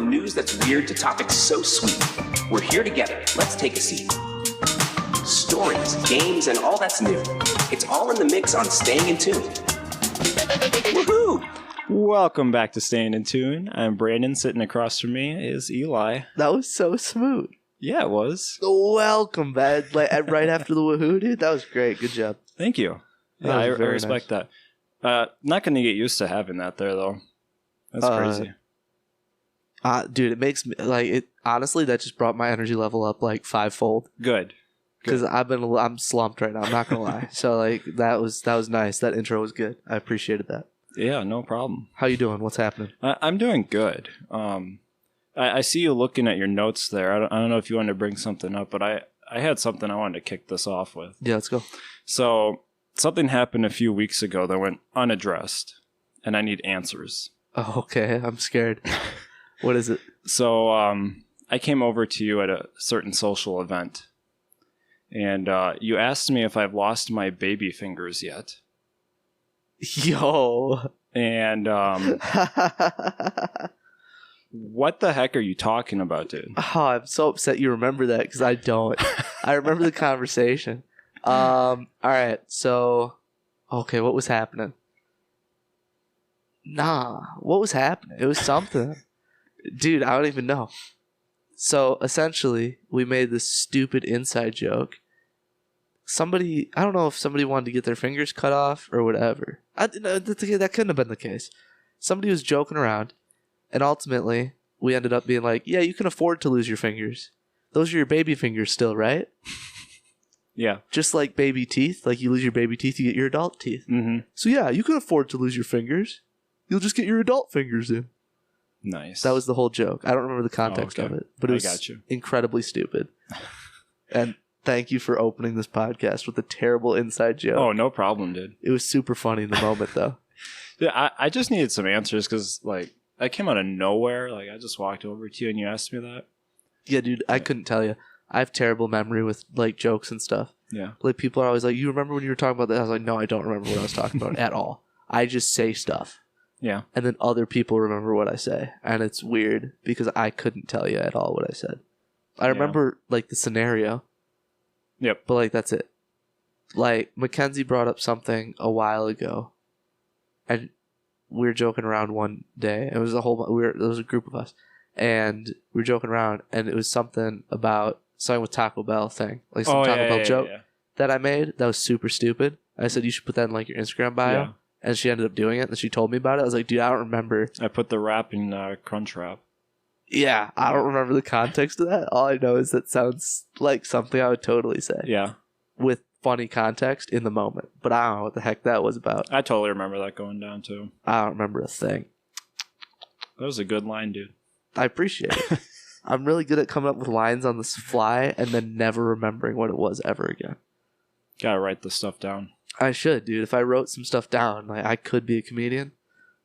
From news that's weird to topics so sweet, we're here together. Let's take a seat. Stories, games, and all that's new. It's all in the mix on Staying in Tune. Woohoo! Welcome back to Staying in Tune. I'm Brandon. Sitting across from me is Eli. That was so smooth. Yeah, it was. Welcome back. Right after the woohoo, dude. That was great. Good job. Thank you. Yeah, I respect that. Not going to get used to having that there, though. That's crazy. Dude, it makes me honestly, that just brought my energy level up like fivefold. Good. Because I'm slumped right now. I'm not gonna lie. So that was nice. That intro was good. I appreciated that. Yeah, no problem. How you doing? What's happening? I'm doing good. I see you looking at your notes there. I don't know if you wanted to bring something up, but I had something I wanted to kick this off with. Yeah, let's go. So something happened a few weeks ago that went unaddressed, and I need answers. Oh, okay. I'm scared. What is it? So I came over to you at a certain social event, and you asked me if I've lost my baby fingers yet. Yo. And what the heck are you talking about, dude? Oh, I'm so upset you remember that because I don't. I remember the conversation. All right. So, okay, what was happening? What was happening? It was something. Dude, I don't even know. So, essentially, we made this stupid inside joke. I don't know if somebody wanted to get their fingers cut off or whatever. That couldn't have been the case. Somebody was joking around, and ultimately, we ended up being like, yeah, you can afford to lose your fingers. Those are your baby fingers still, right? Yeah. Just like baby teeth. Like, you lose your baby teeth, you get your adult teeth. Mm-hmm. So, yeah, you can afford to lose your fingers. You'll just get your adult fingers in. Nice. That was the whole joke. I don't remember the context of it, but it was incredibly stupid. And thank you for opening this podcast with a terrible inside joke. Oh, no problem, dude. It was super funny in the moment, though. Yeah, I just needed some answers because, I came out of nowhere. I just walked over to you and you asked me that. Yeah, dude, I couldn't tell you. I have terrible memory with, jokes and stuff. Yeah. People are always like, you remember when you were talking about that? I was like, no, I don't remember what I was talking about at all. I just say stuff. Yeah. And then other people remember what I say. And it's weird because I couldn't tell you at all what I said. I remember, the scenario. Yep. But, that's it. Mackenzie brought up something a while ago. And we were joking around one day. It was there was a group of us. And we were joking around. And it was something with Taco Bell thing. Taco Bell joke that I made. That was super stupid. I said, you should put that in, your Instagram bio. Yeah. And she ended up doing it, and she told me about it. I was like, dude, I don't remember. I put the wrap in Crunch Wrap. Yeah, I don't remember the context of that. All I know is that sounds like something I would totally say. Yeah. With funny context in the moment. But I don't know what the heck that was about. I totally remember that going down, too. I don't remember a thing. That was a good line, dude. I appreciate it. I'm really good at coming up with lines on the fly and then never remembering what it was ever again. Gotta write this stuff down. I should, dude. If I wrote some stuff down, I could be a comedian,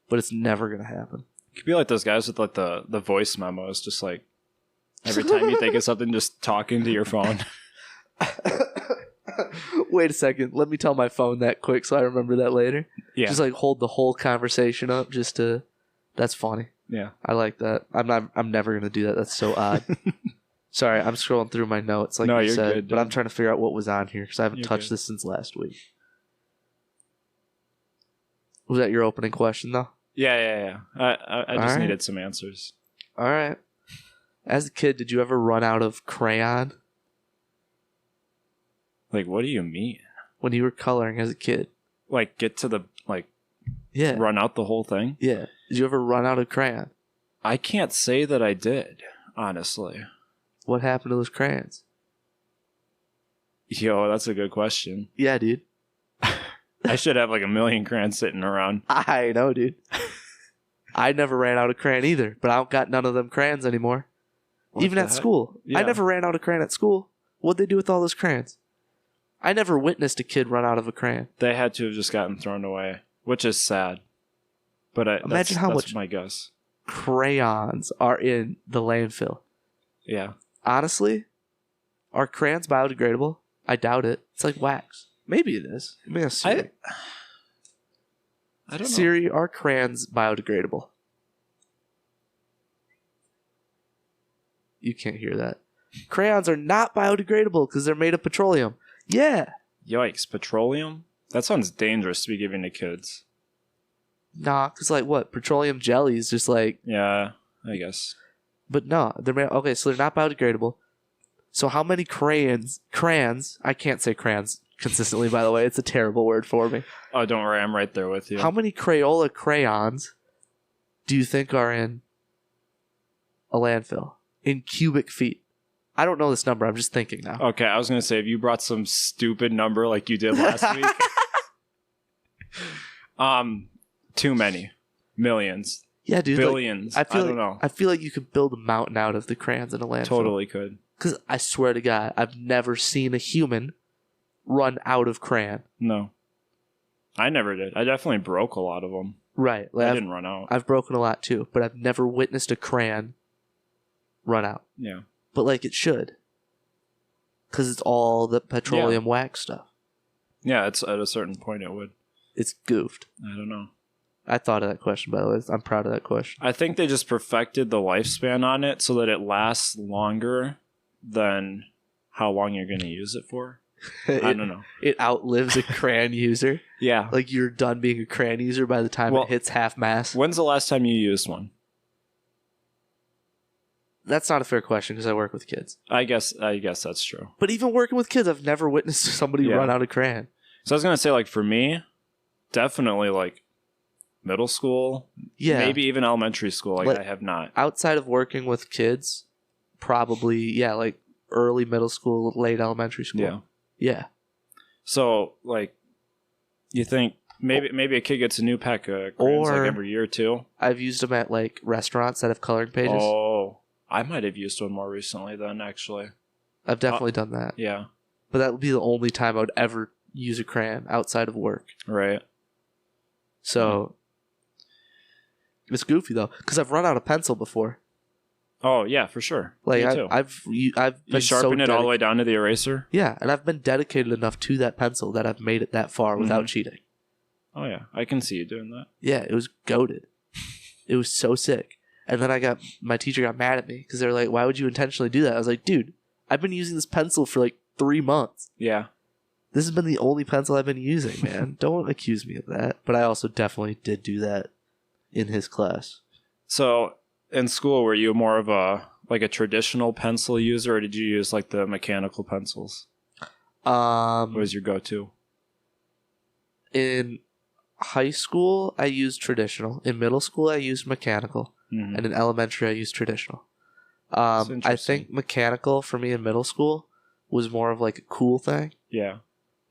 but it's never gonna happen. You could be like those guys with the voice memos, just every time you think of something, just talking to your phone. Wait a second. Let me tell my phone that quick so I remember that later. Yeah. Just hold the whole conversation up just to. That's funny. Yeah. I like that. I'm never gonna do that. That's so odd. Sorry, I'm scrolling through my notes like you said, good, but I'm trying to figure out what was on here because I haven't touched good. this since last week. Was that your opening question, though? Yeah. I just needed some answers. All right. As a kid, did you ever run out of crayon? What do you mean? When you were coloring as a kid? Get to the, yeah. Run out the whole thing? Yeah. Did you ever run out of crayon? I can't say that I did, honestly. What happened to those crayons? Yo, that's a good question. Yeah, dude. I should have a million crayons sitting around. I know, dude. I never ran out of crayon either, but I don't got none of them crayons anymore. Even at school. Yeah. I never ran out of crayon at school. What'd they do with all those crayons? I never witnessed a kid run out of a crayon. They had to have just gotten thrown away, which is sad. But imagine how much my guess. Crayons are in the landfill. Yeah. Honestly, are crayons biodegradable? I doubt it. It's like wax. Maybe it is. Let me ask Siri. I don't know. Siri, are crayons biodegradable? You can't hear that. Crayons are not biodegradable because they're made of petroleum. Yeah. Yikes, petroleum? That sounds dangerous to be giving to kids. Nah, because like what? Petroleum jelly is just like... Yeah, I guess. But no, they're made... Okay, so they're not biodegradable. So how many crayons... I can't say crayons consistently, by the way. It's a terrible word for me. Oh, don't worry. I'm right there with you. How many Crayola crayons do you think are in a landfill? In cubic feet? I don't know this number. I'm just thinking now. Okay, I was going to say, if you brought some stupid number like you did last week. Too many. Millions. Yeah, dude. Billions. Like, I don't know. I feel like you could build a mountain out of the crayons in a landfill. Totally could. Because I swear to God, I've never seen a human run out of crayon. No. I never did. I definitely broke a lot of them. Right. Like I didn't run out. I've broken a lot too, but I've never witnessed a crayon run out. Yeah. But like it should. Because it's all the petroleum wax stuff. Yeah, it's at a certain point it would. It's goofed. I don't know. I thought of that question, by the way. I'm proud of that question. I think they just perfected the lifespan on it so that it lasts longer than how long you're going to use it for. I don't know. It outlives a crayon user. Yeah. Like you're done being a crayon user by the time it hits half mass. When's the last time you used one? That's not a fair question because I work with kids. I guess that's true. But even working with kids, I've never witnessed somebody run out of crayon. So I was going to say, like, for me, definitely, like, middle school. Yeah. Maybe even elementary school. Like, I have not. Outside of working with kids, probably, like, early middle school, late elementary school. Yeah. Yeah. So, like, you think maybe a kid gets a new pack of crayons, like, every year or two? I've used them at, like, restaurants that have coloring pages. Oh. I might have used one more recently then, actually. I've definitely done that. Yeah. But that would be the only time I would ever use a crayon outside of work. Right. So, it's goofy, though, because I've run out of pencil before. Oh, yeah, for sure. Like, Me too. I've been you sharpen it all the way down to the eraser? Yeah, and I've been dedicated enough to that pencil that I've made it that far without cheating. Oh, yeah. I can see you doing that. Yeah, it was goated. It was so sick. And then my teacher got mad at me because they were like, why would you intentionally do that? I was like, dude, I've been using this pencil for like 3 months. Yeah. This has been the only pencil I've been using, man. Don't accuse me of that. But I also definitely did do that in his class. So in school, were you more of a traditional pencil user, or did you use like the mechanical pencils? What was your go-to? In high school, I used traditional. In middle school, I used mechanical. Mm-hmm. And in elementary, I used traditional. I think mechanical for me in middle school was more of like a cool thing. Yeah.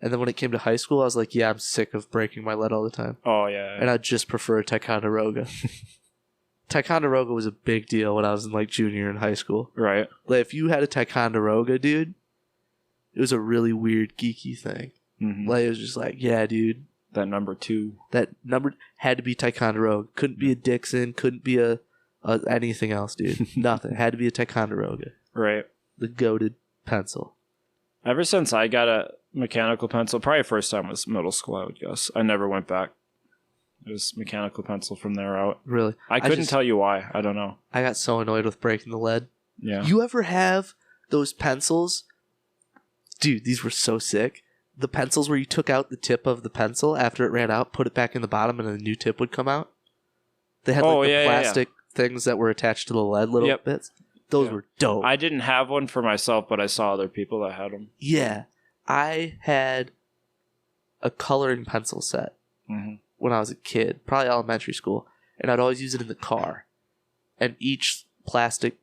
And then when it came to high school, I was like, yeah, I'm sick of breaking my lead all the time. Oh, yeah. And I just prefer Ticonderoga. Ticonderoga was a big deal when I was in like junior in high school. Right. Like if you had a Ticonderoga, dude, it was a really weird, geeky thing. Mm-hmm. Like it was just like, yeah, dude. That number 2. That number had to be Ticonderoga. Couldn't be a Dixon. Couldn't be a anything else, dude. Nothing. Had to be a Ticonderoga. Right. The goated pencil. Ever since I got a mechanical pencil, probably first time was middle school, I would guess. I never went back. It was mechanical pencil from there out. Really? I couldn't tell you why. I don't know. I got so annoyed with breaking the lead. Yeah. You ever have those pencils? Dude, these were so sick. The pencils where you took out the tip of the pencil after it ran out, put it back in the bottom, and a new tip would come out. They had plastic things that were attached to the lead little bits. Those were dope. I didn't have one for myself, but I saw other people that had them. Yeah. I had a coloring pencil set when I was a kid, probably elementary school, and I'd always use it in the car. And each plastic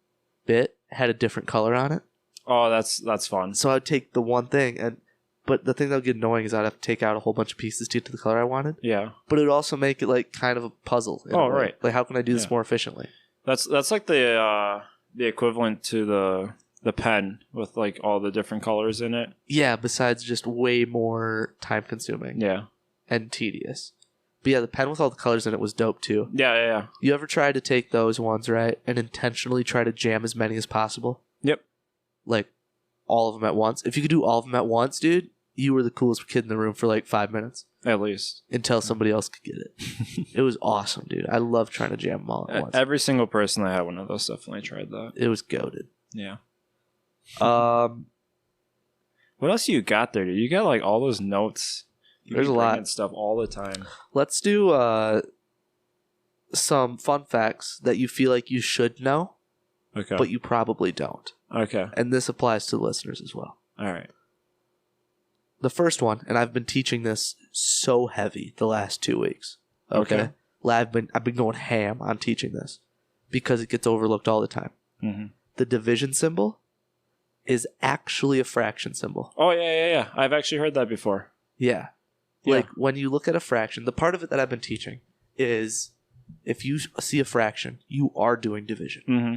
bit had a different color on it. Oh, that's fun. So I'd take the one thing, but the thing that would get annoying is I'd have to take out a whole bunch of pieces to get to the color I wanted. Yeah. But it would also make it like kind of a puzzle. Oh, right. Like how can I do this more efficiently? That's like the equivalent to the pen with like all the different colors in it. Yeah, besides just way more time consuming. Yeah. And tedious. But yeah, the pen with all the colors in it was dope too. Yeah. You ever try to take those ones, right, and intentionally try to jam as many as possible? Yep. Like all of them at once. If you could do all of them at once, dude, you were the coolest kid in the room for like 5 minutes. At least. Until somebody else could get it. It was awesome, dude. I love trying to jam them all at once. Every single person that had one of those definitely tried that. It was goated. Yeah. Um, What else you got there, dude? You got like all those notes. There's a lot. Stuff all the time. let's do some fun facts that you feel like you should know, Okay. but you probably don't. Okay. And this applies to the listeners as well. All right. The first one, and I've been teaching this so heavy the last 2 weeks. Okay. I've been going ham on teaching this because it gets overlooked all the time. Mm-hmm. The division symbol is actually a fraction symbol. Oh, yeah. I've actually heard that before. Yeah. Yeah. Like when you look at a fraction, the part of it that I've been teaching is if you see a fraction, you are doing division. Mm-hmm.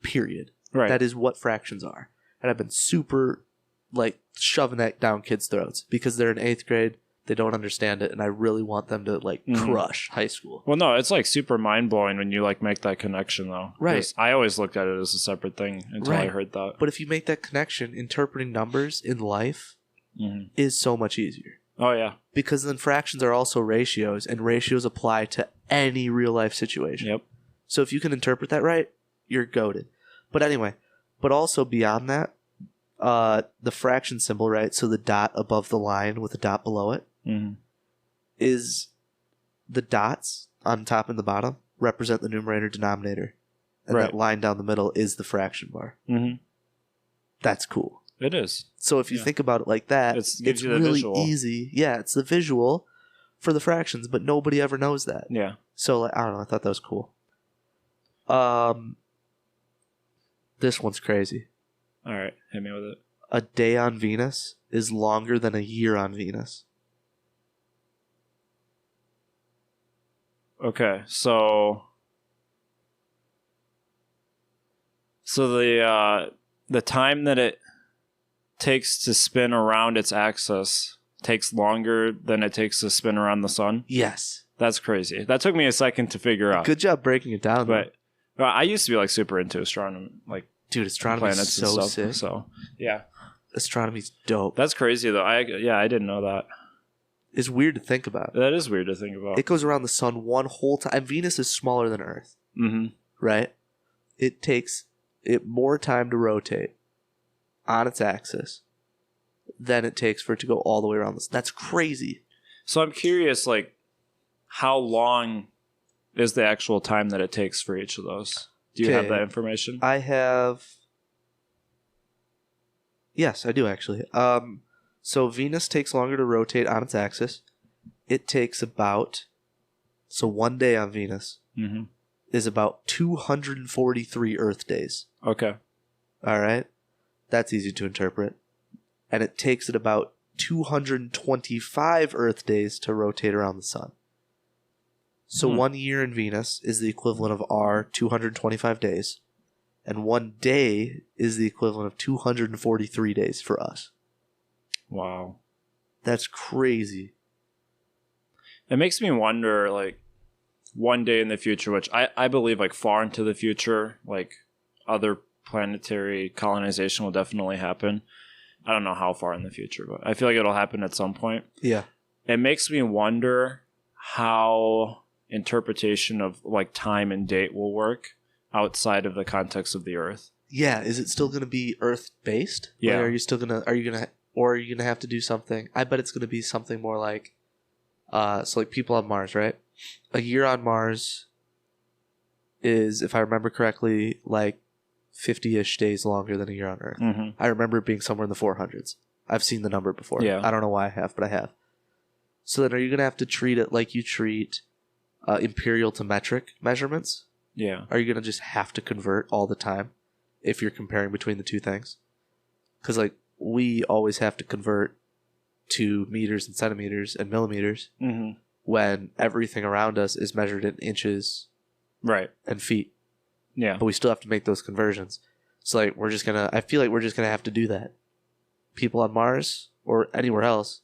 Period. Right. That is what fractions are. And I've been super like shoving that down kids' throats because they're in 8th grade. They don't understand it. And I really want them to like crush high school. Well, no, it's like super mind blowing when you like make that connection though. Right. 'Cause I always looked at it as a separate thing until I Right. heard that. But if you make that connection, interpreting numbers in life Mm-hmm. is so much easier. Oh, yeah. Because then fractions are also ratios, and ratios apply to any real life situation. Yep. So if you can interpret that right, you're goated. But anyway, but also beyond that, the fraction symbol, right? So the dot above the line with a dot below it Mm-hmm. is the dots on top and the bottom represent the numerator denominator. And Right. that line down the middle is the fraction bar. Mm-hmm. That's cool. It is. So if you Yeah. think about it like that, Gives it's you the really visual. easy. Yeah, it's the visual for the fractions, but nobody ever knows that. Yeah. So like, I don't know. I thought that was cool. This one's crazy. All right. Hit me with it. A day on Venus is longer than a year on Venus. Okay. So the time that it takes to spin around its axis takes longer than it takes to spin around the sun. Yes. That's crazy. That took me a second to figure out. Good job breaking it down. But I used to be like super into astronomy, like dude, astronomy's planets so and stuff. sick. So yeah, Astronomy's dope. that's crazy though. I didn't know that. It's weird to think about. That is weird to think about. It goes around the sun one whole time. Venus is smaller than Earth, Mm-hmm. right? It takes it more time to rotate on its axis than it takes for it to go all the way around this. That's crazy. So I'm curious, like, how long is the actual time that it takes for each of those? Do you have Okay. that information? I have. Yes, I do actually. So Venus takes longer to rotate on its axis. It takes about. So 1 day on Venus Mm-hmm. is about 243 Earth days. Okay. All right? That's easy to interpret. And it takes it about 225 Earth days to rotate around the sun. So 1 year in Venus is the equivalent of our 225 days. And 1 day is the equivalent of 243 days for us. Wow. That's crazy. It makes me wonder, like, one day in the future, which I believe, like, far into the future, like, other planetary colonization will definitely happen. I don't know how far in the future, but I feel like it'll happen at some point. Yeah. It makes me wonder how interpretation of, like, time and date will work outside of the context of the Earth. Yeah, is it still going to be Earth based? Yeah. Like, are you going to have to do something? I bet it's going to be something more like so like people on Mars, right? A year on Mars is, if I remember correctly, like 50-ish days longer than a year on Earth. Mm-hmm. I remember it being somewhere in the 400s. I've seen the number before. Yeah. I don't know why I have, but I have. So then are you going to have to treat it like you treat imperial to metric measurements? Yeah. Are you going to just have to convert all the time if you're comparing between the two things? Because, like, we always have to convert to meters and centimeters and millimeters Mm-hmm. when everything around us is measured in inches Right. and feet. Yeah. But we still have to make those conversions. So, like, I feel like we're just going to have to do that. People on Mars or anywhere else,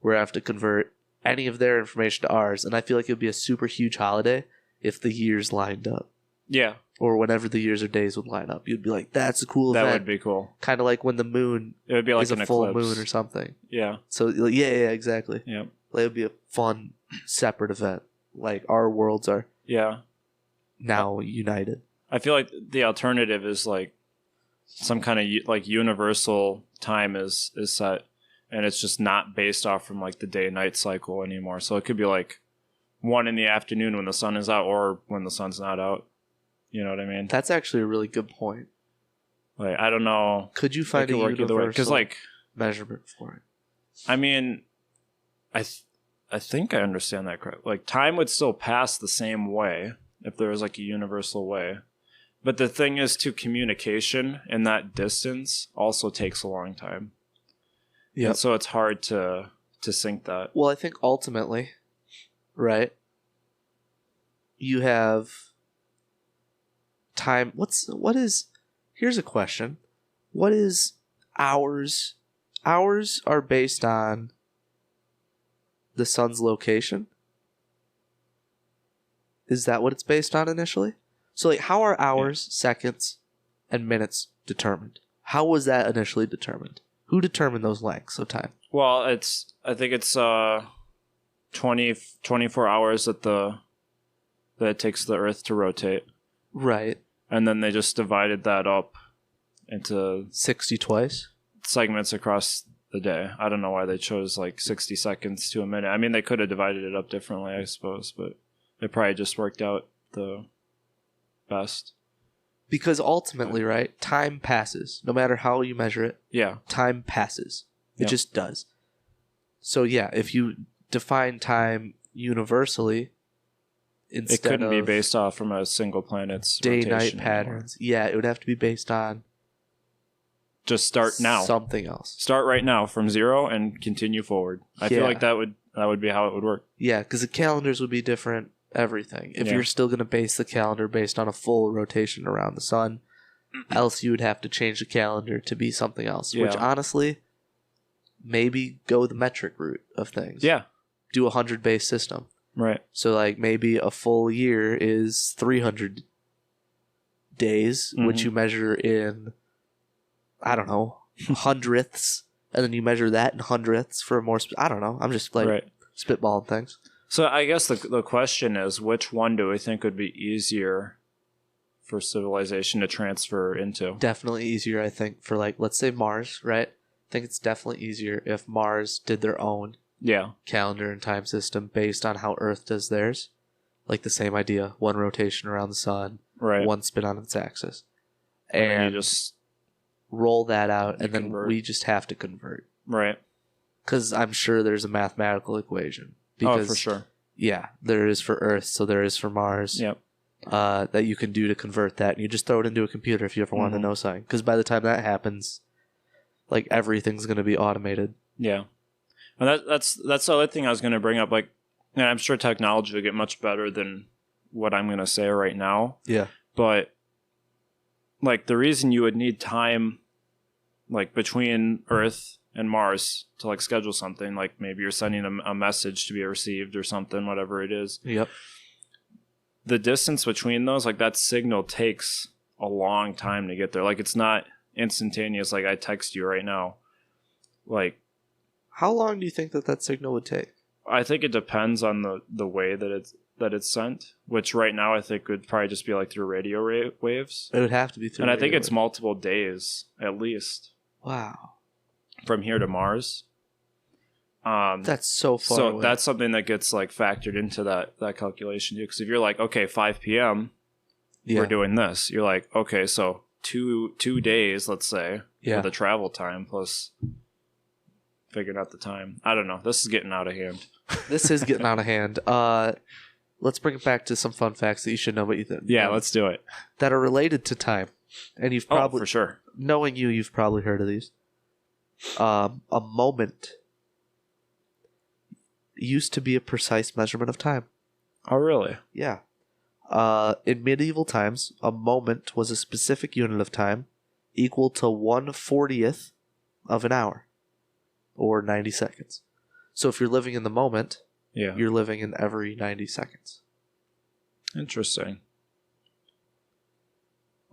we're going to have to convert any of their information to ours. And I feel like it would be a super huge holiday if the years lined up. Yeah. Or whenever the years or days would line up. You'd be like, that's a cool That event. would be cool. Kind of like when the moon It would be like is an a full eclipse. moon or something. Yeah. So, yeah, exactly. Yeah. Like, it would be a fun, separate event. Like, our worlds are Yeah. now united. I feel like the alternative is like some kind of like universal time is set, and it's just not based off from like the day-night cycle anymore. So it could be like 1 in the afternoon when the sun is out, or when the sun's not out. You know what I mean? That's actually a really good point. Like, I don't know. Could you find a universal because like measurement for it? I mean, I think I understand that correct. Like, time would still pass the same way if there was like a universal way. But the thing is, to communication in that distance also takes a long time. Yeah. So it's hard to sync that. Well, I think ultimately, right, you have time. Here's a question. What is hours? Hours are based on the sun's location. Is that what it's based on initially? So, like, how are hours, seconds, and minutes determined? How was that initially determined? Who determined those lengths of time? Well, I think it's 24 hours that it takes the Earth to rotate. Right. And then they just divided that up into 60 twice segments across the day. I don't know why they chose like 60 seconds to a minute. I mean, they could have divided it up differently, I suppose, but it probably just worked out the best. Because ultimately, right, time passes. No matter how you measure it, yeah, time passes. It just does. So yeah, if you define time universally, instead it couldn't be of based off from a single planet's day-night rotation patterns. Yeah, it would have to be based on just start now. Something else. Start right now from 0 and continue forward. I feel like that would be how it would work. Yeah, because the calendars would be different. Everything. If you're still going to base the calendar based on a full rotation around the sun, else you would have to change the calendar to be something else. Which honestly, maybe go the metric route of things. Yeah. Do a 100-base system. Right. So like maybe a full year is 300 days, which you measure in, I don't know, hundredths, and then you measure that in hundredths for a more. I don't know. I'm just like spitballing things. So I guess the question is, which one do we think would be easier for civilization to transfer into? Definitely easier, I think, for like, let's say Mars, right? I think it's definitely easier if Mars did their own calendar and time system based on how Earth does theirs. Like the same idea, one rotation around the sun, one spin on its axis. And you just roll that out, and then we just have to convert. Right. Because I'm sure there's a mathematical equation. Because, for sure. Yeah, there is for Earth, so there is for Mars. Yep. That you can do to convert that. And you just throw it into a computer if you ever want to know something. Because by the time that happens, like, everything's going to be automated. Yeah. And that's the other thing I was going to bring up. Like, and I'm sure technology will get much better than what I'm going to say right now. Yeah. But, like, the reason you would need time, like, between Earth and Mars to like schedule something, like maybe you're sending a message to be received or something, whatever it is. Yep. The distance between those, like that signal takes a long time to get there. Like it's not instantaneous. Like I text you right now. Like, how long do you think that signal would take? I think it depends on the way that it's sent. Which right now I think would probably just be like through radio waves. It would have to be through. And I think it's multiple days at least. Wow. From here to Mars. That's so far so away. That's something that gets like factored into that calculation too. Because if you're like, okay, 5 p.m. We're doing this. You're like, okay, so two days, let's say, for the travel time plus figuring out the time. I don't know. This is getting out of hand. This is getting out of hand. Let's bring it back to some fun facts that you should know about you. Let's do it. That are related to time, and you've probably for sure. Knowing you've probably heard of these. A moment used to be a precise measurement of time. Oh, really? Yeah. In medieval times, a moment was a specific unit of time equal to 1/40th of an hour, or 90 seconds. So if you're living in the moment, you're living in every 90 seconds. Interesting.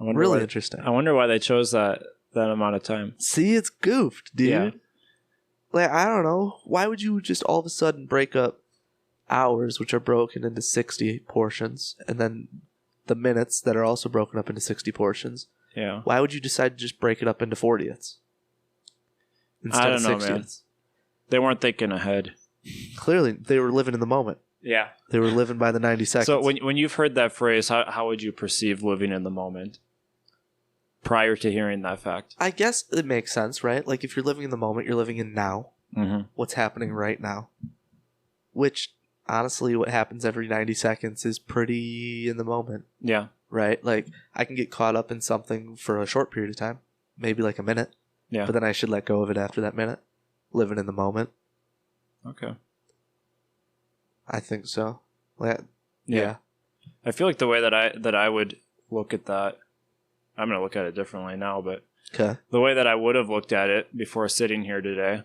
Interesting. I wonder why they chose that amount of time. See, it's goofed, dude. Yeah. Like, I don't know. Why would you just all of a sudden break up hours, which are broken into 60 portions, and then the minutes that are also broken up into 60 portions, Yeah. Why would you decide to just break it up into 40ths? I don't know, man. They weren't thinking ahead. Clearly, they were living in the moment. Yeah. They were living by the 90 seconds. So when you've heard that phrase, how would you perceive living in the moment prior to hearing that fact? I guess it makes sense, right? Like, if you're living in the moment, you're living in now. Mm-hmm. What's happening right now. Which, honestly, what happens every 90 seconds is pretty in the moment. Yeah. Right? Like, I can get caught up in something for a short period of time. Maybe like a minute. Yeah. But then I should let go of it after that minute. Living in the moment. Okay. I think so. Yeah. I feel like the way that I would look at that, I'm going to look at it differently now, but Okay. the way that I would have looked at it before sitting here today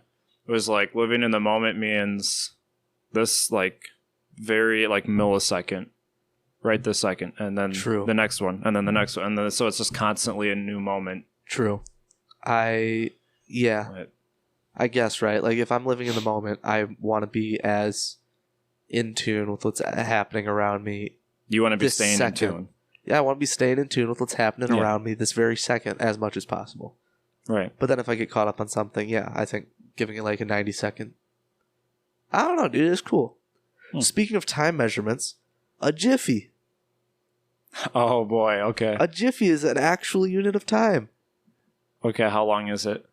was like living in the moment means this like very like millisecond, right this second, and then True. the next one, and then the next one, and then so it's just constantly a new moment. True. Right. I guess, right? Like, if I'm living in the moment, I want to be as in tune with what's happening around me. You want to be This staying second. in tune. Yeah, I want to be staying in tune with what's happening Yeah. around me this very second as much as possible. Right. But then if I get caught up on something, yeah, I think giving it like a 90 second. I don't know, dude. It's cool. Speaking of time measurements, a jiffy. Oh, boy. Okay. A jiffy is an actual unit of time. Okay, how long is it?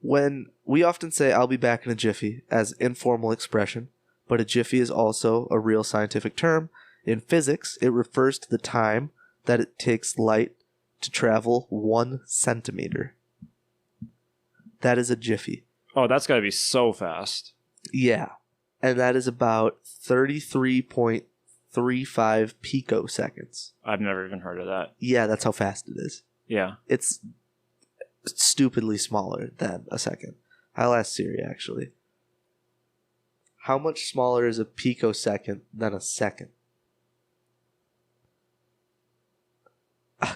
When we often say I'll be back in a jiffy as informal expression, but a jiffy is also a real scientific term. In physics, it refers to the time that it takes light to travel 1 centimeter. That is a jiffy. Oh, that's got to be so fast. Yeah. And that is about 33.35 picoseconds. I've never even heard of that. Yeah, that's how fast it is. Yeah. It's stupidly smaller than a second. I'll ask Siri, actually. How much smaller is a picosecond than a second?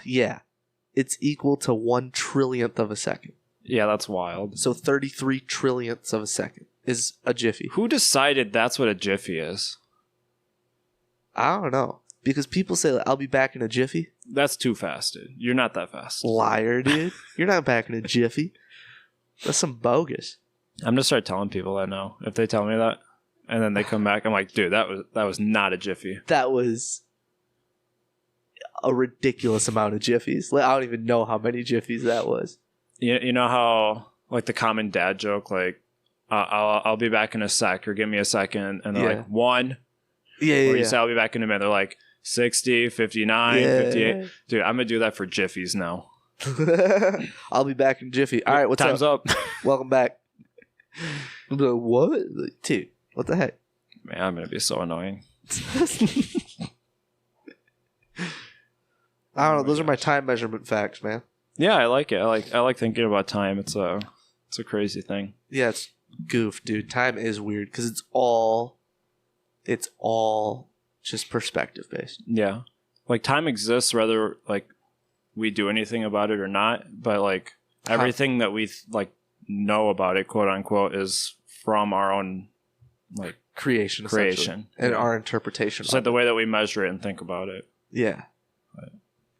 Yeah. It's equal to 1 trillionth of a second. Yeah, that's wild. So 33 trillionths of a second is a jiffy. Who decided that's what a jiffy is? I don't know. Because people say, I'll be back in a jiffy. That's too fast, dude. You're not that fast. Liar, dude. You're not back in a jiffy. That's some bogus. I'm gonna start telling people that now. If they tell me that, and then they come back, I'm like, dude, that was not a jiffy. That was a ridiculous amount of jiffies. Like, I don't even know how many jiffies that was. You know how like the common dad joke, like I'll be back in a sec, or give me a second, and they're like 1. Yeah, Or you say I'll be back in a minute. They're like 60, 59, 58. Dude, I'm gonna do that for jiffies now. I'll be back in jiffy. All right, what's Time's up. Welcome back. I'm like, what? Like, dude, what the heck? Man, I'm gonna be so annoying. I don't know. Those are my time measurement facts, man. Yeah, I like it. I like thinking about time. It's a crazy thing. Yeah, it's goof, dude. Time is weird because it's all just perspective based. Yeah, like time exists whether like we do anything about it or not. But like everything that we like know about it, quote unquote, is from our own like Creation creation and yeah. our interpretation. It's like the way that we measure it and think about it. Yeah. Right.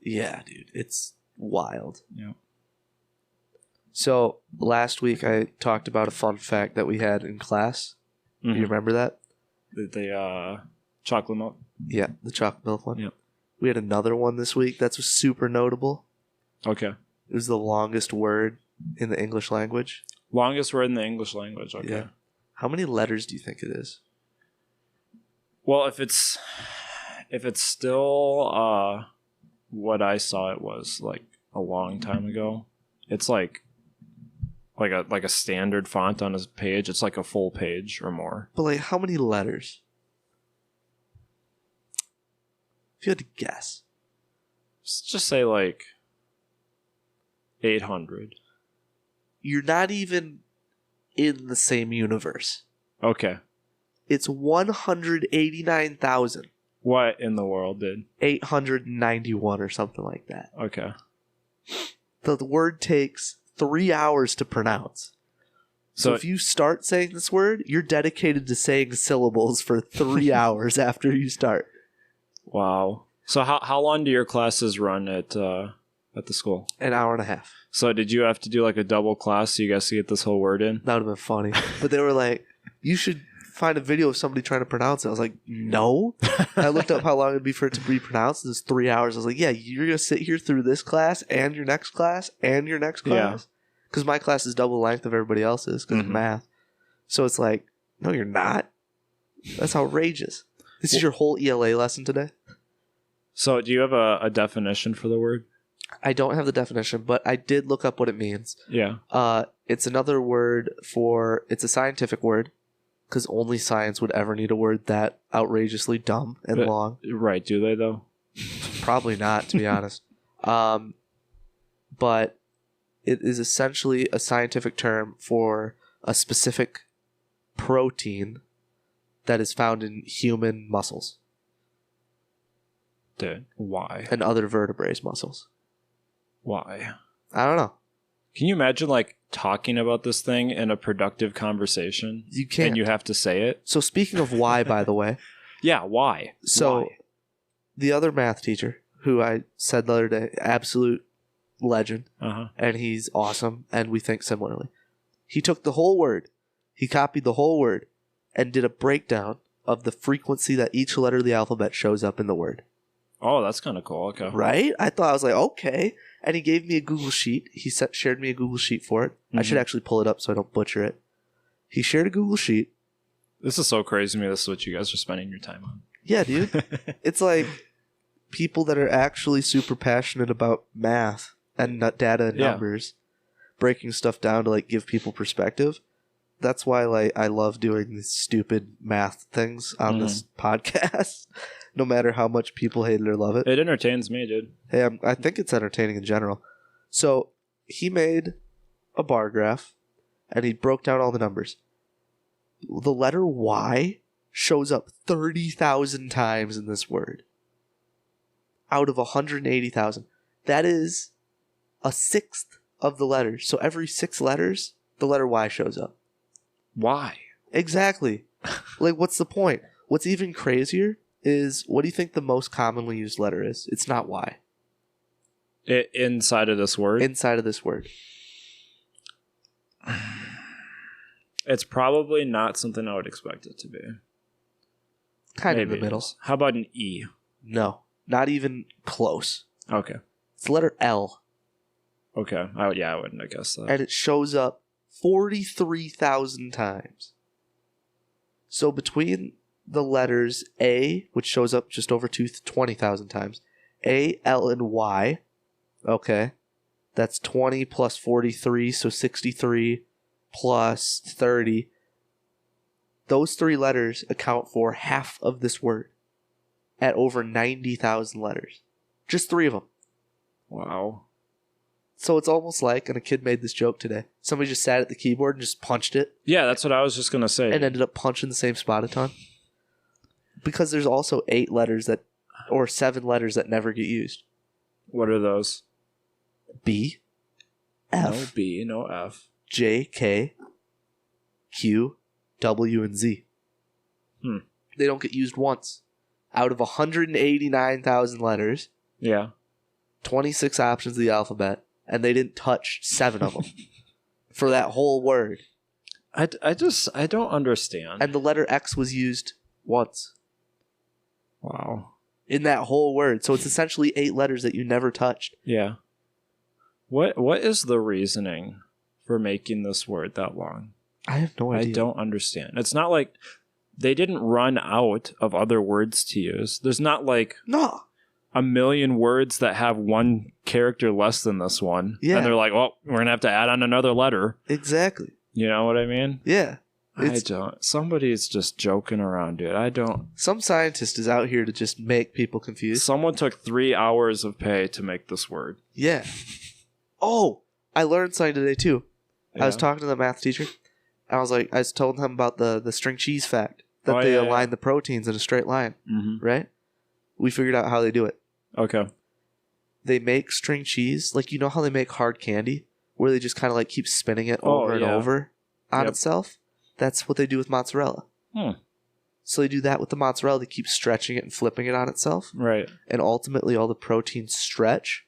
Yeah, dude. It's wild. Yeah. So last week I talked about a fun fact that we had in class. Mm-hmm. You remember that? The chocolate milk. Yeah, the chocolate milk one. Yep. We had another one this week that's super notable. Okay. It was the longest word in the English language. Longest word in the English language. Okay. Yeah. How many letters do you think it is? Well, if it's still what I saw it was like a long time ago, it's like a standard font on a page. It's like a full page or more. But like, how many letters? If you had to guess. Just say like 800. You're not even in the same universe. Okay. It's 189,891 What in the world did? or something like that. Okay. The word takes 3 hours to pronounce. So if you start saying this word, you're dedicated to saying syllables for 3 hours after you start. Wow. So how long do your classes run at at the school? An hour and a half. So did you have to do like a double class so you guys could get this whole word in? That would have been funny. But they were like, you should find a video of somebody trying to pronounce it. I was like, no. I looked up how long it'd be for it to be pronounced. It's 3 hours. I was like, yeah, you're going to sit here through this class and your next class and your next class? Because my class is double length of everybody else's because of math. So it's like, no, you're not. That's outrageous. This is your whole ELA lesson today? So do you have a definition for the word? I don't have the definition, but I did look up what it means. Yeah. It's another word for, it's a scientific word, because only science would ever need a word that outrageously dumb and long. Right, do they though? Probably not, to be honest. But it is essentially a scientific term for a specific protein that is found in human muscles. Dude, why? And other vertebrates' muscles. Why? I don't know. Can you imagine like talking about this thing in a productive conversation? You can't. And you have to say it? So speaking of why, by the way. Yeah, why? So why? The other math teacher, who I said the other day, absolute legend, and he's awesome, and we think similarly. He took the whole word, he copied the whole word, and did a breakdown of the frequency that each letter of the alphabet shows up in the word. Oh, that's kind of cool. Okay. Right? I was like, okay. And he gave me a Google Sheet. He shared me a Google Sheet for it. I should actually pull it up so I don't butcher it. He shared a Google Sheet. This is so crazy to me. This is what you guys are spending your time on. Yeah, dude. It's like people that are actually super passionate about math and data and numbers, breaking stuff down to like give people perspective. That's why like I love doing these stupid math things on this podcast. No matter how much people hate it or love it. It entertains me, dude. Hey, I think it's entertaining in general. So he made a bar graph, and he broke down all the numbers. The letter Y shows up 30,000 times in this word. Out of 180,000. That is a sixth of the letters. So every 6 letters, the letter Y shows up. Why? Exactly. Like, what's the point? What's even crazier is, what do you think the most commonly used letter is? It's not Y. Inside of this word? Inside of this word. It's probably not something I would expect it to be. Kind Maybe of in the middle. How about an E? No. Not even close. Okay. It's the letter L. Okay. I wouldn't have guessed that. And it shows up 43,000 times. So between the letters A, which shows up just over 20,000 times, A, L, and Y, okay, that's 20 plus 43, so 63 plus 30. Those 3 letters account for half of this word at over 90,000 letters. Just 3 of them. Wow. So it's almost like, and a kid made this joke today, somebody just sat at the keyboard and just punched it. Yeah, that's what I was just going to say. And ended up punching the same spot a ton. Because there's also 8 letters or 7 letters that never get used. What are those? B, F, No B, no F. J, K, Q, W, and Z. They don't get used once. Out of 189,000 letters, 26 options of the alphabet, and they didn't touch 7 of them for that whole word. I don't understand. And the letter X was used once. Wow. In that whole word. So it's essentially 8 letters that you never touched. Yeah. What is the reasoning for making this word that long? I have no idea. I don't understand. It's not like they didn't run out of other words to use. There's not like a million words that have one character less than this one. Yeah. And they're like, well, we're going to have to add on another letter. Exactly. You know what I mean? Yeah. I don't. Somebody's just joking around, dude. I don't. Some scientist is out here to just make people confused. Someone took 3 hours of pay to make this word. Yeah. Oh, I learned something today too. Yeah. I was talking to the math teacher. I was telling him about the string cheese fact that they align the proteins in a straight line. Mm-hmm. Right? We figured out how they do it. Okay. They make string cheese, like, you know how they make hard candy, where they just kind of like keep spinning it over and over on itself? That's what they do with mozzarella. So they do that with the mozzarella. They keep stretching it and flipping it on itself. Right. And ultimately all the proteins stretch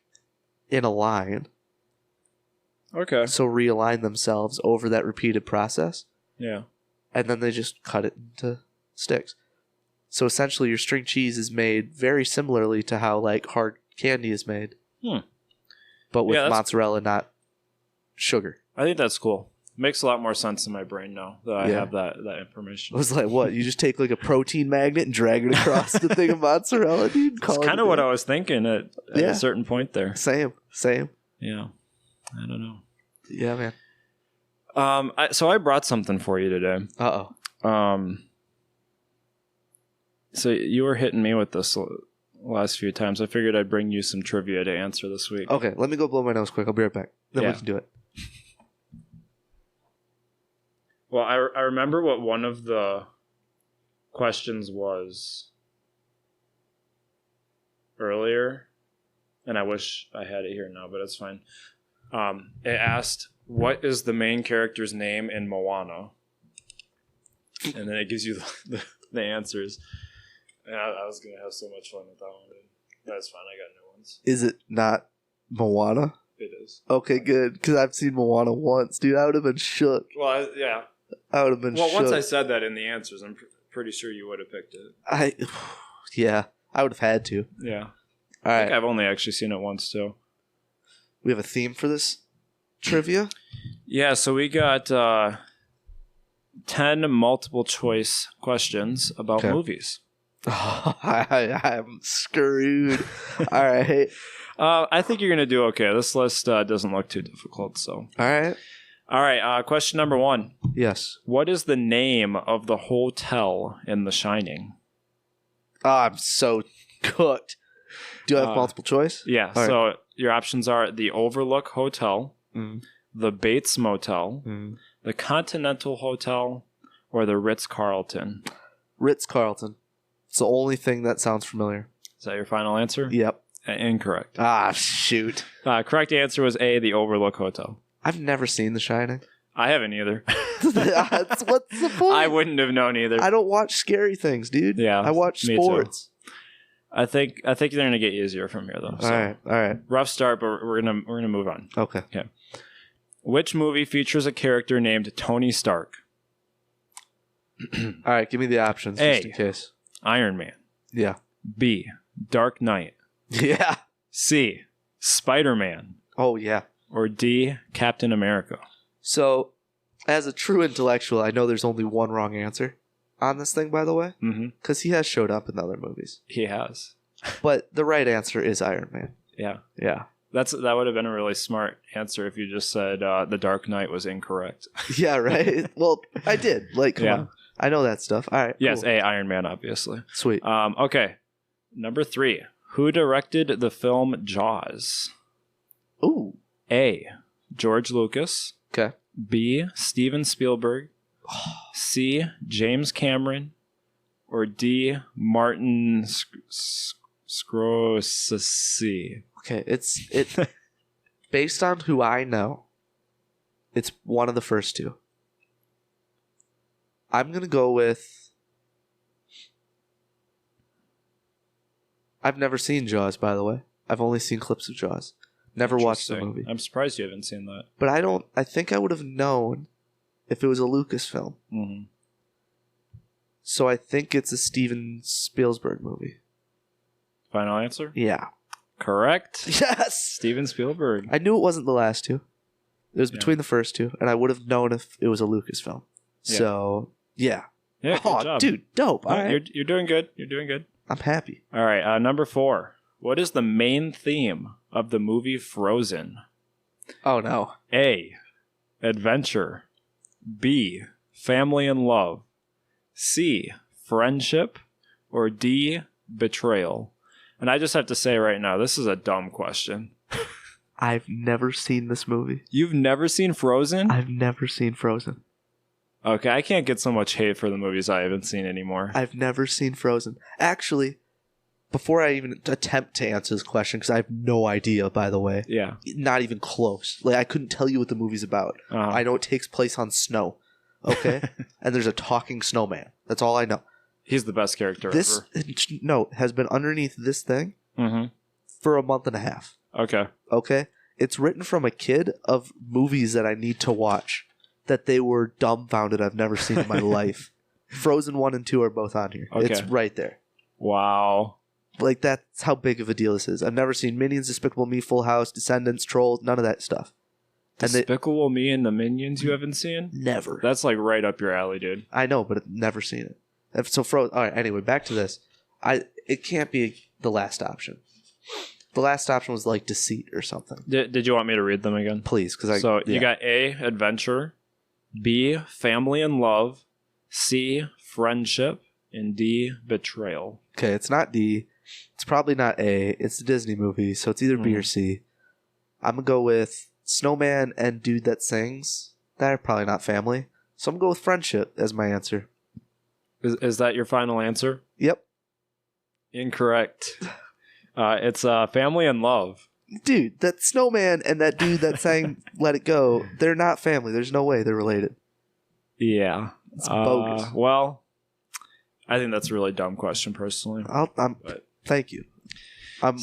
in a line. Okay. So realign themselves over that repeated process. Yeah. And then they just cut it into sticks. So essentially your string cheese is made very similarly to how like hard candy is made. But with mozzarella, not sugar. I think that's cool. Makes a lot more sense in my brain now that I have that information. I was like, what? You just take like a protein magnet and drag it across the thing of mozzarella, dude? That's kind of what I was thinking at a certain point there. Same. Yeah. I don't know. Yeah, man. So I brought something for you today. Uh-oh. So you were hitting me with this last few times. I figured I'd bring you some trivia to answer this week. Okay, let me go blow my nose quick. I'll be right back. Then we can do it. Well, I remember what one of the questions was earlier, and I wish I had it here now, but it's fine. It asked, what is the main character's name in Moana? And then it gives you the answers. And I was going to have so much fun with that one. That's fine. I got new ones. Is it not Moana? It is. Okay, good. Because I've seen Moana once, dude. I would have been shook. Well, yeah. I would have been shook. Well, once I said that in the answers, I'm pretty sure you would have picked it. Yeah, I would have had to. Yeah. All I think right. I've only actually seen it once, too. We have a theme for this trivia? Yeah, so we got 10 multiple choice questions about movies. I'm screwed. All right. I think you're going to do okay. This list doesn't look too difficult. So, All right. Question number 1. Yes. What is the name of the hotel in The Shining? Oh, I'm so cooked. Do I have multiple choice? Yeah. All so your options are the Overlook Hotel, the Bates Motel, the Continental Hotel, or the Ritz-Carlton. Ritz-Carlton. It's the only thing that sounds familiar. Is that your final answer? Yep. Incorrect. Ah, shoot. Correct answer was A, the Overlook Hotel. I've never seen The Shining. I haven't either. What's the point? I wouldn't have known either. I don't watch scary things, dude. Yeah, I watch me sports. Too. I think they're gonna get easier from here though. So. All right. Rough start, but we're gonna move on. Okay. Which movie features a character named Tony Stark? All right, give me the options A, just in case. Iron Man. Yeah. B, Dark Knight. Yeah. C, Spider-Man. Oh, yeah. Or D, Captain America. So, as a true intellectual, I know there's only one wrong answer on this thing, by the way. Because he has showed up in other movies. He has. But the right answer is Iron Man. Yeah. Yeah. That would have been a really smart answer if you just said The Dark Knight was incorrect. Yeah, right? Well, I did. Come on. I know that stuff. All right. Yes, cool. A, Iron Man, obviously. Sweet. Okay. Number 3. Who directed the film Jaws? Ooh. A, George Lucas. Okay. B, Steven Spielberg. C, James Cameron. Or D, Martin Scorsese. Okay, it's based on who I know. It's one of the first two. I'm gonna go with. I've never seen Jaws, by the way. I've only seen clips of Jaws. Never watched the movie. I'm surprised you haven't seen that. But I think I would have known if it was a Lucas film. Mm-hmm. So I think it's a Steven Spielberg movie. Final answer? Yeah. Correct. Yes! Steven Spielberg. I knew it wasn't the last two. It was between the first two, and I would have known if it was a Lucas film. Yeah. So, yeah. Yeah, good job. Dude, dope. All right. You're doing good. You're doing good. I'm happy. All right, number 4. What is the main theme of the movie Frozen? Oh, no. A, adventure. B, family and love. C, friendship. Or D, betrayal. And I just have to say right now, this is a dumb question. I've never seen this movie. You've never seen Frozen? I've never seen Frozen. Okay, I can't get so much hate for the movies I haven't seen anymore. I've never seen Frozen. Actually, before I even attempt to answer this question, because I have no idea, by the way. Yeah. Not even close. I couldn't tell you what the movie's about. I know it takes place on snow. Okay? And there's a talking snowman. That's all I know. He's the best character this ever. note has been underneath this thing for a month and a half. Okay. Okay? It's written from a kid of movies that I need to watch that they were dumbfounded I've never seen in my life. Frozen 1 and 2 are both on here. Okay. It's right there. Wow. Like, that's how big of a deal this is. I've never seen Minions, Despicable Me, Full House, Descendants, Trolls, none of that stuff. And Despicable Me and the Minions you haven't seen? Never. That's like right up your alley, dude. I know, but I've never seen it. So Frozen. All right. Anyway, back to this. It can't be the last option. The last option was like Deceit or something. Did you want me to read them again? Please, because you got A, Adventure, B, Family and Love, C, Friendship, and D, Betrayal. Okay, it's not D. It's probably not A. It's a Disney movie, so it's either B or C. I'm gonna go with Snowman and Dude That Sings. They're probably not family, so I'm gonna go with Friendship as my answer. Is that your final answer? Yep. Incorrect. It's Family and Love. Dude, that Snowman and that dude that sang Let It Go, they're not family. There's no way they're related. Yeah. It's bogus. Well, I think that's a really dumb question, personally. Thank you. I'm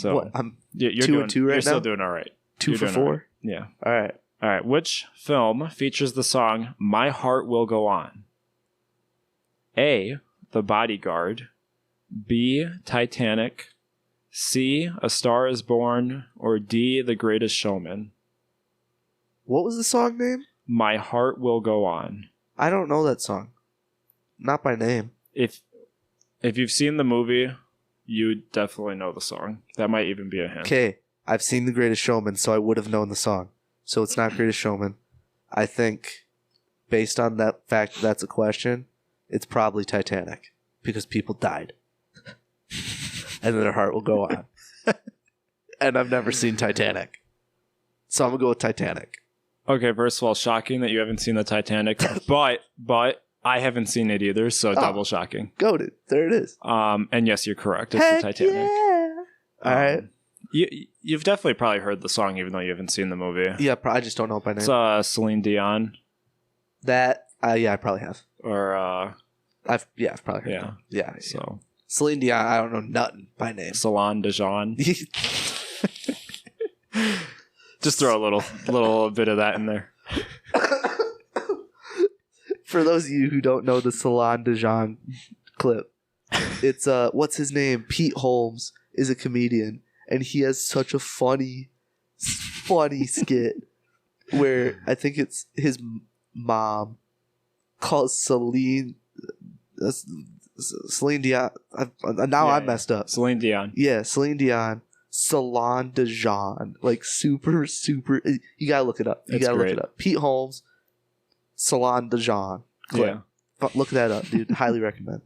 you're 2 and 2 right now? You're still doing all right. 2 for 4? Right. Yeah. All right. All right. Which film features the song My Heart Will Go On? A, The Bodyguard. B, Titanic. C, A Star is Born. Or D, The Greatest Showman. What was the song name? My Heart Will Go On. I don't know that song. Not by name. If you've seen the movie, you definitely know the song. That might even be a hint. Okay, I've seen The Greatest Showman, so I would have known the song. So it's not Greatest Showman. I think, based on that fact that's a question, it's probably Titanic. Because people died. And their heart will go on. And I've never seen Titanic. So I'm going to go with Titanic. Okay, first of all, shocking that you haven't seen the Titanic. but I haven't seen it either, so double shocking. Goated. There it is. And yes, you're correct. It's Heck the Titanic. Yeah. All right. You've definitely probably heard the song, even though you haven't seen the movie. Yeah, I just don't know it by name. It's Celine Dion. That, yeah, I probably have. Or, I've probably heard that. Yeah. So. Celine Dion, I don't know nothing by name. Salon de Jean. Just throw a little bit of that in there. For those of you who don't know the Salon de Jean clip, it's what's his name? Pete Holmes is a comedian, and he has such a funny skit where I think it's his mom calls Celine Dion. I'm messed up. Celine Dion. Yeah, Celine Dion. Salon de Jean. Like super. You gotta look it up. Look it up. Pete Holmes. Salon de Jean. Yeah. Look that up, dude. Highly recommend.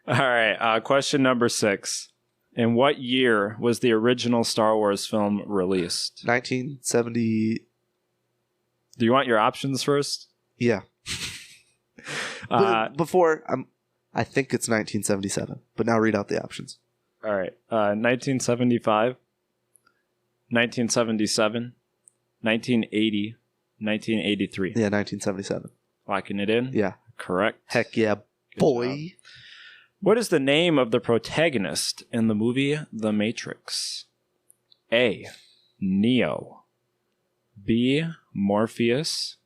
All right. Question number 6. In what year was the original Star Wars film released? 1970. Do you want your options first? Yeah. Before, I think it's 1977. But now read out the options. All right. 1975, 1977, 1980, 1983. Yeah, 1977. Locking it in? Yeah. Correct. Heck yeah, boy. What is the name of the protagonist in the movie The Matrix? A, Neo. B, Morpheus.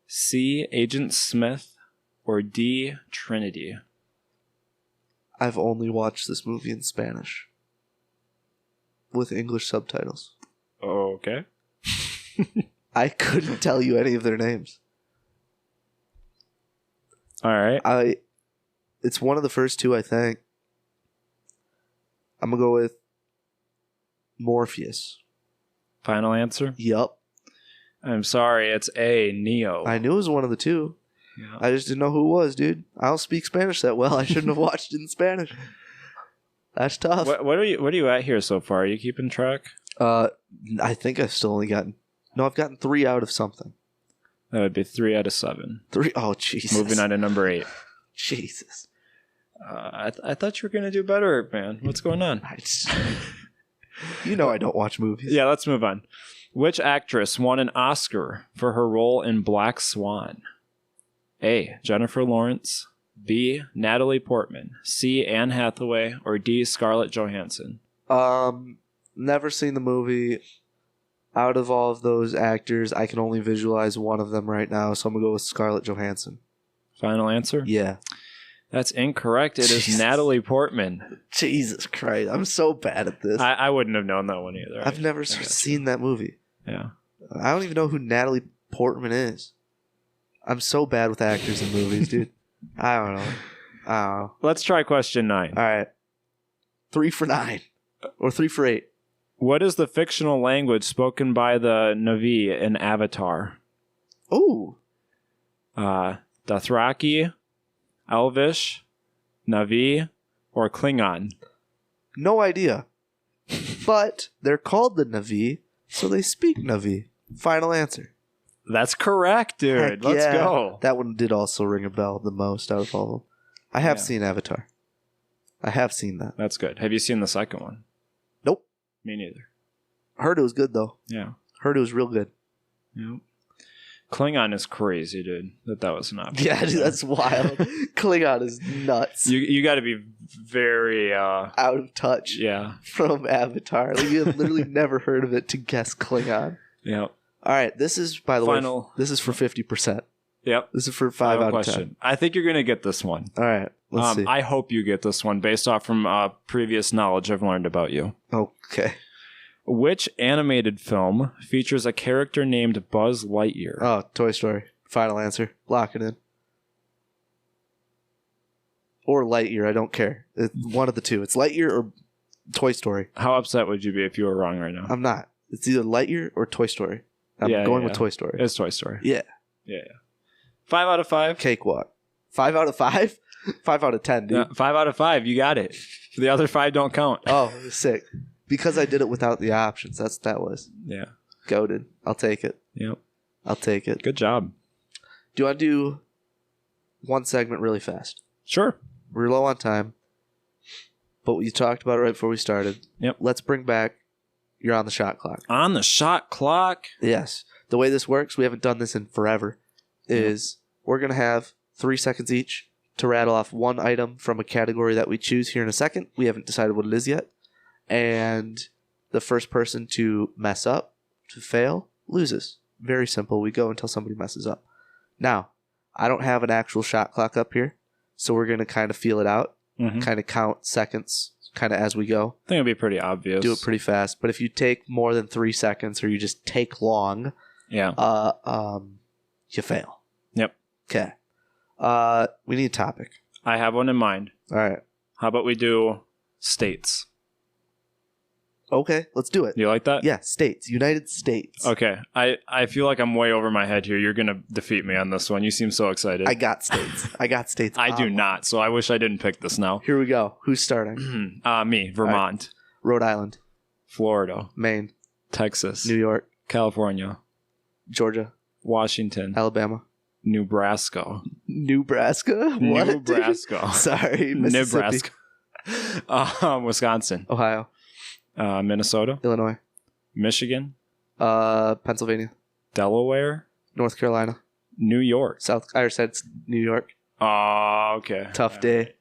C, Agent Smith. Or D, Trinity. I've only watched this movie in Spanish with English subtitles. Okay. I couldn't tell you any of their names. All right. It's one of the first two, I think. I'm gonna go with Morpheus. Final answer? Yup. I'm sorry, it's A, Neo. I knew it was one of the two. Yeah. I just didn't know who it was, dude. I don't speak Spanish that well. I shouldn't have watched it in Spanish. That's tough. What are you at here so far? Are you keeping track? I think I've still only gotten... No, I've gotten 3 out of something. That would be 3 out of 7. 3? Oh, Jesus. Moving on to number 8. Jesus. I thought you were going to do better, man. What's going on? You know I don't watch movies. Yeah, let's move on. Which actress won an Oscar for her role in Black Swan? A, Jennifer Lawrence. B, Natalie Portman. C, Anne Hathaway. Or D, Scarlett Johansson. Never seen the movie. Out of all of those actors, I can only visualize one of them right now, so I'm going to go with Scarlett Johansson. Final answer? Yeah. That's incorrect. It is Natalie Portman. Jesus Christ. I'm so bad at this. I wouldn't have known that one either. I've never seen that movie. Yeah. I don't even know who Natalie Portman is. I'm so bad with actors in movies, dude. I don't know. Let's try question 9. All right. 3 for 9. Or 3 for 8. What is the fictional language spoken by the Na'vi in Avatar? Oh. Dothraki, Elvish, Na'vi, or Klingon? No idea. But they're called the Na'vi, so they speak Na'vi. Final answer. That's correct, dude. Heck Let's yeah. go. That one did also ring a bell the most out of all of them. I have seen Avatar. I have seen that. That's good. Have you seen the second one? Nope. Me neither. Heard it was good, though. Yeah. Heard it was real good. Yep. Klingon is crazy, dude. That was an option. Yeah, dude, that's wild. Klingon is nuts. You got to be very Out of touch from Avatar. Like, you have literally never heard of it to guess Klingon. Yeah. All right, this is, by the way, this is for 50%. Yep. This is for 5 Final out of question. 10. I think you're going to get this one. All right, let's see. I hope you get this one based off from previous knowledge I've learned about you. Okay. Which animated film features a character named Buzz Lightyear? Oh, Toy Story. Final answer. Lock it in. Or Lightyear, I don't care. It's one of the two. It's Lightyear or Toy Story. How upset would you be if you were wrong right now? I'm not. It's either Lightyear or Toy Story. I'm going with Toy Story. It's Toy Story. Yeah. Yeah. 5 out of 5. Cakewalk. 5 out of 5? 5 out of 10, dude. Yeah, 5 out of 5. You got it. The other 5 don't count. Oh, sick. Because I did it without the options. That's what that was. Yeah. Goated. I'll take it. Yep. I'll take it. Good job. Do you want to do one segment really fast? Sure. We're low on time. But you talked about it right before we started. Yep. Let's bring back You're on the Shot Clock. On the shot clock. Yes. The way this works, we haven't done this in forever, is we're going to have 3 seconds each to rattle off one item from a category that we choose here in a second. We haven't decided what it is yet. And the first person to mess up, to fail, loses. Very simple. We go until somebody messes up. Now, I don't have an actual shot clock up here, so we're going to kind of feel it out, kind of count seconds kind of as we go. I think it'll be pretty obvious. Do it pretty fast. But if you take more than 3 seconds or you just take long, you fail. Yep. Okay. We need a topic. I have one in mind. All right. How about we do states? Okay, let's do it. You like that? Yeah, states. United States. Okay. I feel like I'm way over my head here. You're going to defeat me on this one. You seem so excited. I got states. I do not, so I wish I didn't pick this now. Here we go. Who's starting? Me, Vermont. Right. Rhode Island. Florida. Maine. Texas. New York. California. Georgia. Washington. Alabama. Nebraska. Nebraska? What? Nebraska. Sorry, Mississippi. Nebraska. Wisconsin. Ohio. Minnesota. Illinois. Michigan. Pennsylvania. Delaware. North Carolina. New York. I said New York. Oh, okay. Tough day.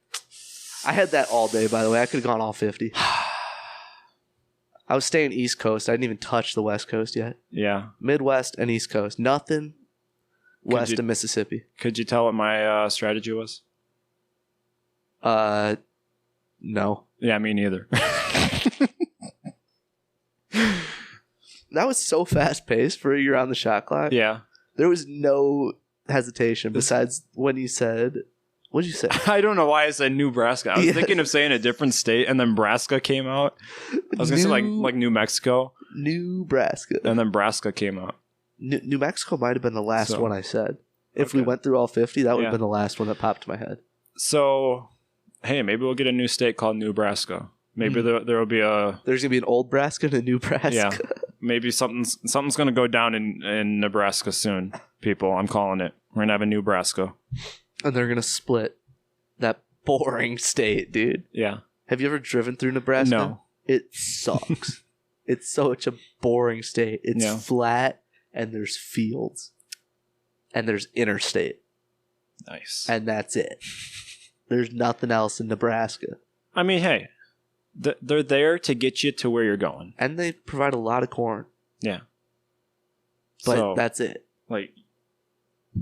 I had that all day, by the way. I could have gone all 50. I was staying East Coast. I didn't even touch the West Coast yet. Yeah. Midwest and East Coast. Nothing west of Mississippi. Could you tell what my strategy was? No. Yeah, me neither. That was so fast paced for You're on the Shot Clock. Yeah. There was no hesitation besides when you said, what did you say? I don't know why I said Nebraska. I was thinking of saying a different state, and then Nebraska came out. I was going to say like New Mexico. Nebraska. And then Nebraska came out. New Mexico might have been the last one I said. If we went through all 50, that would have been the last one that popped to my head. So, hey, maybe we'll get a new state called Nebraska. Maybe there will be a... There's going to be an old Nebraska and a new Nebraska. Yeah. Maybe something's going to go down in Nebraska soon, people. I'm calling it. We're going to have a new Nebraska. And they're going to split that boring state, dude. Yeah. Have you ever driven through Nebraska? No. It sucks. It's such a boring state. It's flat, and there's fields. And there's interstate. Nice. And that's it. There's nothing else in Nebraska. I mean, hey, they're there to get you to where you're going. And they provide a lot of corn. Yeah. But So, that's it. like,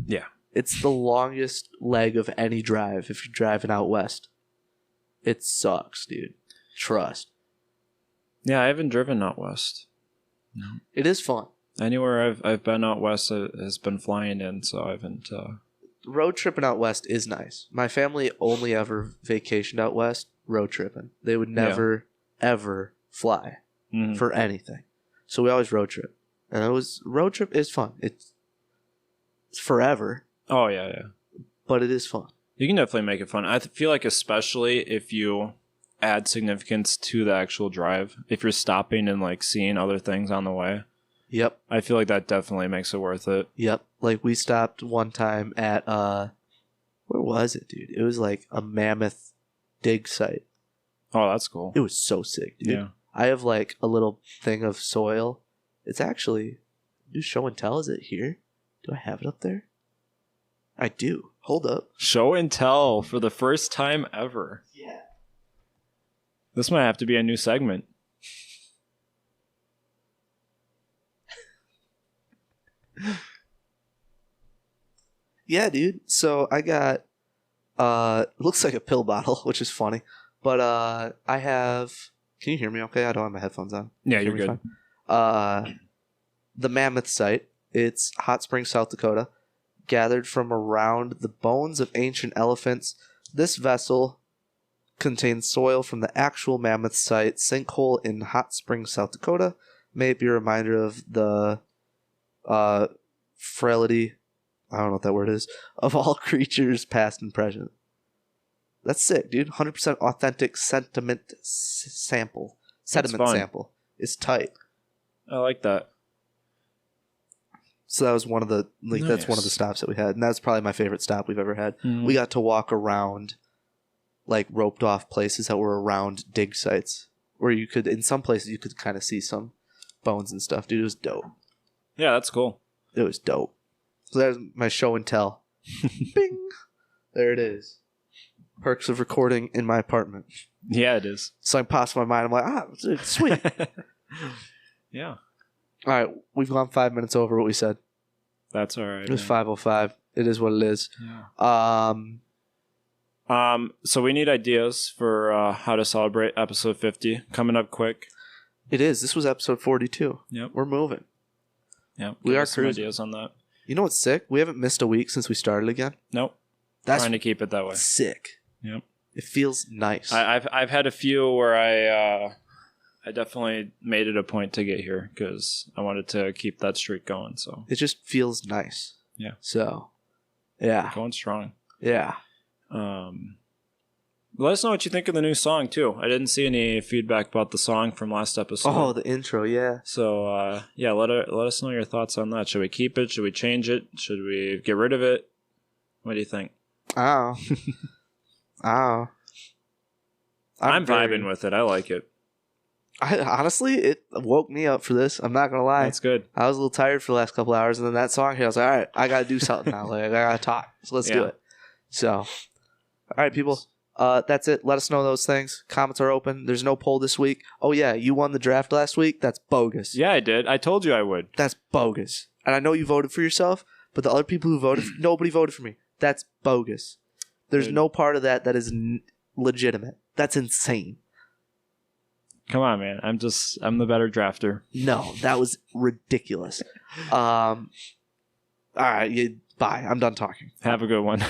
yeah. It's the longest leg of any drive if you're driving out west. It sucks, dude. Trust. Yeah, I haven't driven out west. It is fun. Anywhere I've been out west has been flying in, so I haven't. Road tripping out west is nice. My family only ever vacationed out west road tripping. They would never, ever fly for anything. So we always road trip. And road trip is fun. It's forever, Oh yeah. but it is fun. You can definitely make it fun. I feel like especially if you add significance to the actual drive, if you're stopping and like seeing other things on the way. Yep. I feel like that definitely makes it worth it. Yep. Like we stopped one time at where was it, dude? It was like a mammoth dig site. Oh, that's cool. It was so sick, dude. Yeah. I have like a little thing of soil. It's actually do show and tell. Is it here? Do I have it up there? I do. Hold up. Show and tell for the first time ever. Yeah. This might have to be a new segment. Yeah, dude. So I got it looks like a pill bottle, which is funny. But I have can you hear me okay? I don't have my headphones on. Yeah, Hear you're me good. fine? The Mammoth site. It's Hot Springs, South Dakota. Gathered from around the bones of ancient elephants. This vessel contains soil from the actual Mammoth site sinkhole in Hot Springs, South Dakota. May it be a reminder of the frailty, I don't know what that word is, of all creatures past and present. That's sick, dude. 100% authentic sediment sample. Sediment fun. sample. It's tight. I like that. So that was one of the that's one of the Nice. stops that we had, and that's probably my favorite stop we've ever had. Mhm. We got to walk around like roped off places that were around dig sites, where you could in some places you could kind of see some bones and stuff. Dude, it was dope. Yeah, that's cool. It was dope. So that was my show and tell. Bing, there it is. Perks of recording in my apartment. Yeah, it is. Something pops in my mind. I'm like, sweet. Yeah, All right, we've gone 5 minutes over what we said. that's all right. It was man. 5:05. It is what it is. Yeah. So we need ideas for how to celebrate episode 50 coming up quick. It is. This was episode 42. Yep. We're moving. Yep. We Give are us some cruising. ideas on that. You know what's sick? We haven't missed a week since we started again. Nope. That's Trying to keep it that way. sick. Yep. It feels nice. I've had a few where I definitely made it a point to get here because I wanted to keep that streak going. So It just feels nice. Yeah. So, yeah. going strong. Yeah. Let us know what you think of the new song too. I didn't see any feedback about the song from last episode. Oh, the intro, yeah. So yeah, let us know your thoughts on that. Should we keep it? Should we change it? Should we get rid of it? What do you think? Oh. Oh. I'm vibing with it. I like it. Honestly, it woke me up for this. I'm not going to lie. That's good. I was a little tired for the last couple hours, and then that song here, I was like, all right, I got to do something now. Like, I got to talk. So let's do Yeah. it. So, all right, people. That's it. Let us know those things. Comments are open. There's no poll this week. Oh, yeah, you won the draft last week? That's bogus. Yeah, I did. I told you I would. That's bogus. And I know you voted for yourself, but the other people who voted, nobody voted for me. That's bogus. There's Dude. no part of that is legitimate. That's insane. Come on, man. I'm the better drafter. No, that was ridiculous. All right, bye. I'm done talking. Have a good one.